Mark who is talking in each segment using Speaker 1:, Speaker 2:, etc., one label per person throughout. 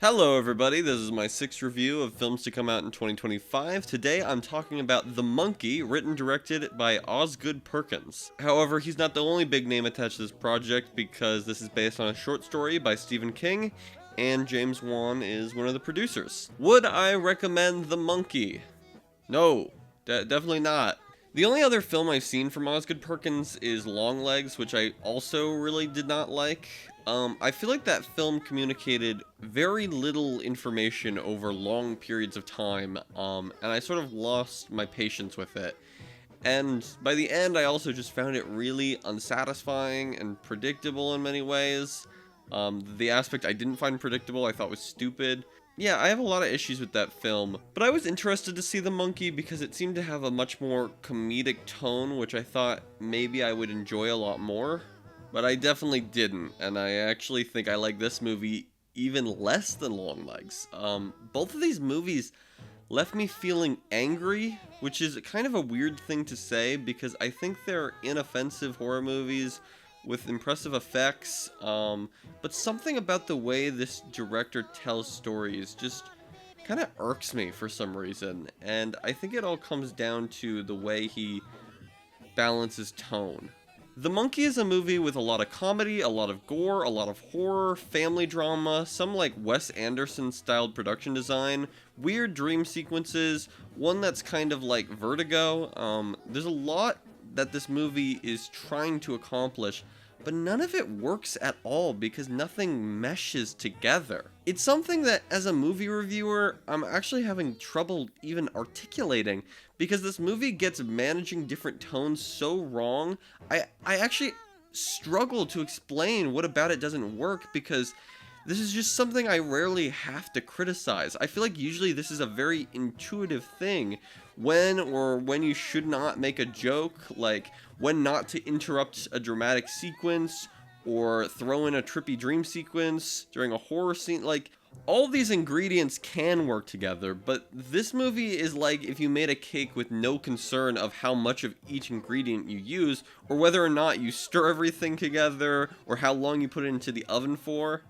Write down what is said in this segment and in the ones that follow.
Speaker 1: Hello everybody, this is my 6th review of films to come out in 2025. Today I'm talking about The Monkey, written and directed by Osgood Perkins. However, he's not the only big name attached to this project because this is based on a short story by Stephen King, and James Wan is one of the producers. Would I recommend The Monkey? No, definitely not. The only other film I've seen from Osgood Perkins is Longlegs, which I also really did not like. I feel like that film communicated very little information over long periods of time, and I sort of lost my patience with it. And by the end, I also just found it really unsatisfying and predictable in many ways. The aspect I didn't find predictable I thought was stupid. Yeah, I have a lot of issues with that film, but I was interested to see The Monkey because it seemed to have a much more comedic tone, which I thought maybe I would enjoy a lot more. But I definitely didn't, and I actually think I like this movie even less than Longlegs. Both of these movies left me feeling angry, which is kind of a weird thing to say because I think they're inoffensive horror movies with impressive effects, but something about the way this director tells stories just kind of irks me for some reason, and I think it all comes down to the way he balances tone. The Monkey is a movie with a lot of comedy, a lot of gore, a lot of horror, family drama, some like Wes Anderson-styled production design, weird dream sequences, one that's kind of like Vertigo. There's a lot that this movie is trying to accomplish, but none of it works at all because nothing meshes together. It's something that, as a movie reviewer, I'm actually having trouble even articulating because this movie gets managing different tones so wrong. I actually struggle to explain what about it doesn't work because this is just something I rarely have to criticize. I feel like usually this is a very intuitive thing when you should not make a joke, like when not to interrupt a dramatic sequence or throw in a trippy dream sequence during a horror scene. Like, all these ingredients can work together, but this movie is like if you made a cake with no concern of how much of each ingredient you use, or whether or not you stir everything together, or how long you put it into the oven for.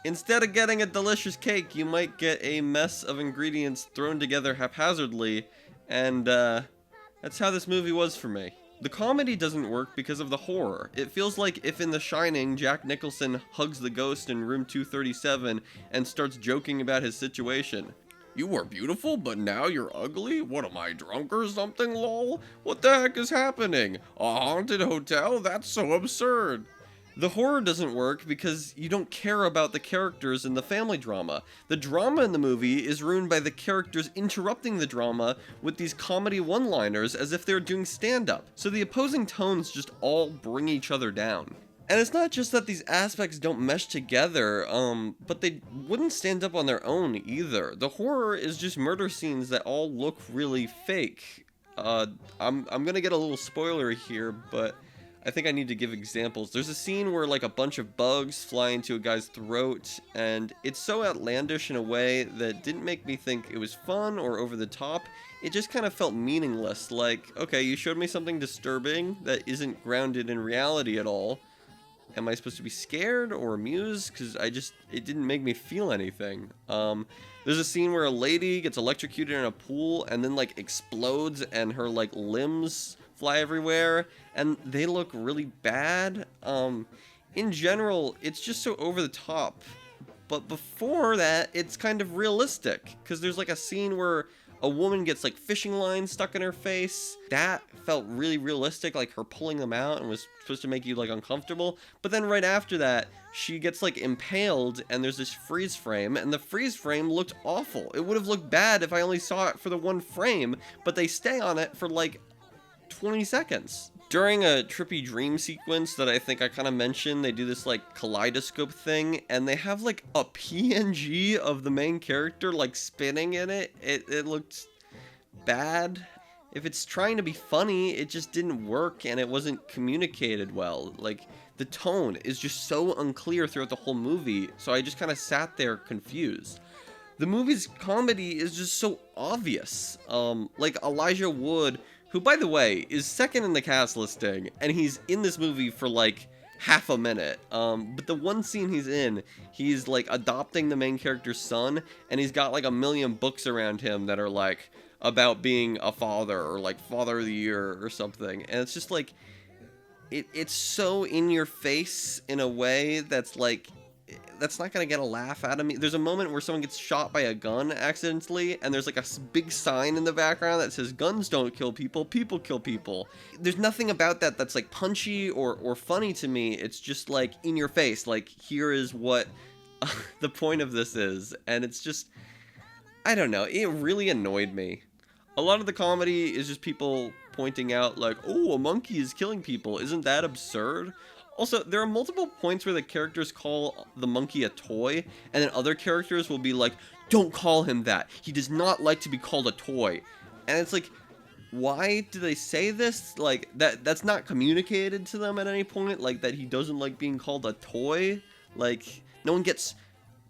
Speaker 1: Instead of getting a delicious cake, you might get a mess of ingredients thrown together haphazardly, and that's how this movie was for me. The comedy doesn't work because of the horror. It feels like if in The Shining, Jack Nicholson hugs the ghost in room 237 and starts joking about his situation. "You were beautiful, but now you're ugly? What am I, drunk or something, lol? What the heck is happening? A haunted hotel? That's so absurd." The horror doesn't work because you don't care about the characters in the family drama. The drama in the movie is ruined by the characters interrupting the drama with these comedy one-liners as if they're doing stand-up. So the opposing tones just all bring each other down. And it's not just that these aspects don't mesh together, but they wouldn't stand up on their own either. The horror is just murder scenes that all look really fake. I'm gonna get a little spoilery here, but I think I need to give examples. There's a scene where like a bunch of bugs fly into a guy's throat, and it's so outlandish in a way that didn't make me think it was fun or over the top. It just kind of felt meaningless, like, okay, you showed me something disturbing that isn't grounded in reality at all. Am I supposed to be scared or amused? Because it didn't make me feel anything. There's a scene where a lady gets electrocuted in a pool and then like explodes and her like limbs fly everywhere, and they look really bad. In general, it's just so over the top. But before that, it's kind of realistic, because there's like a scene where a woman gets like fishing lines stuck in her face. That felt really realistic, like her pulling them out, and was supposed to make you like uncomfortable. But then right after that, she gets like impaled, and there's this freeze frame, and the freeze frame looked awful. It would have looked bad if I only saw it for the one frame, but they stay on it for like 20 seconds. During a trippy dream sequence that I think I kind of mentioned, they do this like kaleidoscope thing, and they have like a PNG of the main character like spinning in it. It looked bad. If it's trying to be funny, it just didn't work, and it wasn't communicated well. Like, the tone is just so unclear throughout the whole movie, so I just kind of sat there confused. The movie's comedy is just so obvious. Like Elijah Wood, who, by the way, is second in the cast listing, and he's in this movie for like half a minute. But the one scene he's in, he's like adopting the main character's son, and he's got like a million books around him that are like about being a father, or like father of the year or something. And it's just like, it's so in your face in a way that's like, that's not gonna get a laugh out of me. There's a moment where someone gets shot by a gun accidentally, and there's like a big sign in the background that says guns don't kill people, people kill people. There's nothing about that that's like punchy or funny to me. It's just like in your face, like here is what the point of this is. And it's just, I don't know, it really annoyed me. A lot of the comedy is just people pointing out like, oh, a monkey is killing people, isn't that absurd? Also, there are multiple points where the characters call the monkey a toy, and then other characters will be like, don't call him that, he does not like to be called a toy. And it's like, why do they say this? Like, that's not communicated to them at any point, like that he doesn't like being called a toy. Like, no one gets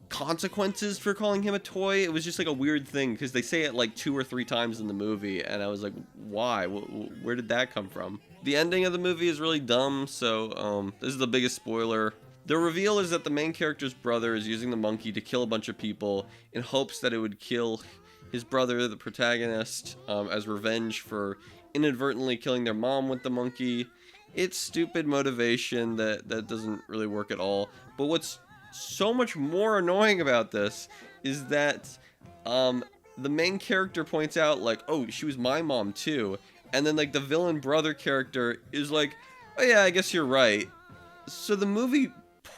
Speaker 1: consequences for calling him a toy. It was just like a weird thing, because they say it like 2 or 3 times in the movie, and I was like, why? Where did that come from? The ending of the movie is really dumb, so this is the biggest spoiler. The reveal is that the main character's brother is using the monkey to kill a bunch of people in hopes that it would kill his brother, the protagonist, as revenge for inadvertently killing their mom with the monkey. It's stupid motivation that doesn't really work at all. But what's so much more annoying about this is that the main character points out like, oh, she was my mom too, and then like the villain brother character is like, oh yeah, I guess you're right. So the movie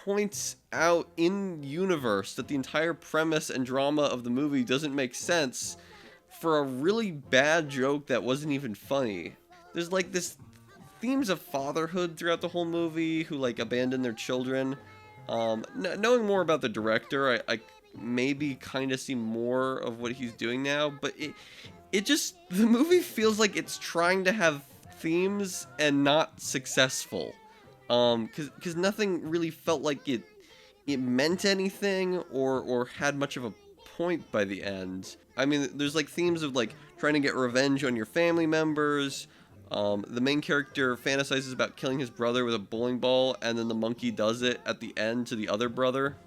Speaker 1: points out in universe that the entire premise and drama of the movie doesn't make sense for a really bad joke that wasn't even funny. There's like this themes of fatherhood throughout the whole movie, who like abandon their children. Knowing more about the director, I maybe kind of see more of what he's doing now, but it just, the movie feels like it's trying to have themes and not successful. Cause nothing really felt like it meant anything or had much of a point by the end. I mean, there's like themes of like trying to get revenge on your family members. The main character fantasizes about killing his brother with a bowling ball, and then the monkey does it at the end to the other brother.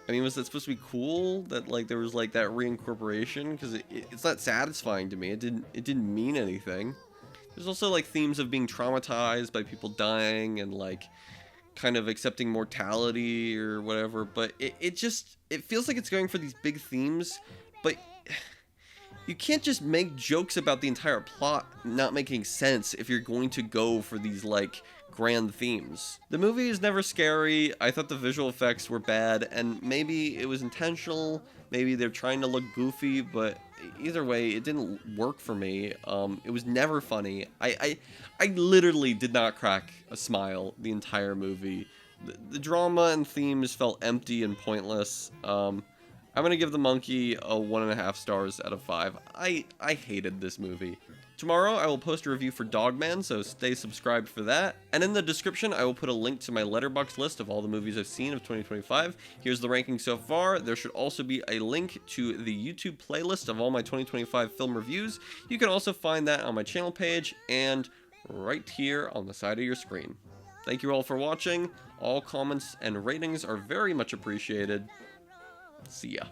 Speaker 1: I mean, was that supposed to be cool that like there was like that reincorporation? Because it's not satisfying to me. It didn't mean anything. There's also like themes of being traumatized by people dying and like kind of accepting mortality or whatever. But it feels like it's going for these big themes, but you can't just make jokes about the entire plot not making sense if you're going to go for these, like, grand themes. The movie is never scary. I thought the visual effects were bad, and maybe it was intentional. Maybe they're trying to look goofy, but either way, it didn't work for me. It was never funny. I literally did not crack a smile the entire movie. The drama and themes felt empty and pointless. I'm gonna give The Monkey a 1.5 stars out of 5. I hated this movie. Tomorrow, I will post a review for Dogman, so stay subscribed for that. And in the description, I will put a link to my Letterboxd list of all the movies I've seen of 2025. Here's the ranking so far. There should also be a link to the YouTube playlist of all my 2025 film reviews. You can also find that on my channel page and right here on the side of your screen. Thank you all for watching. All comments and ratings are very much appreciated. See ya.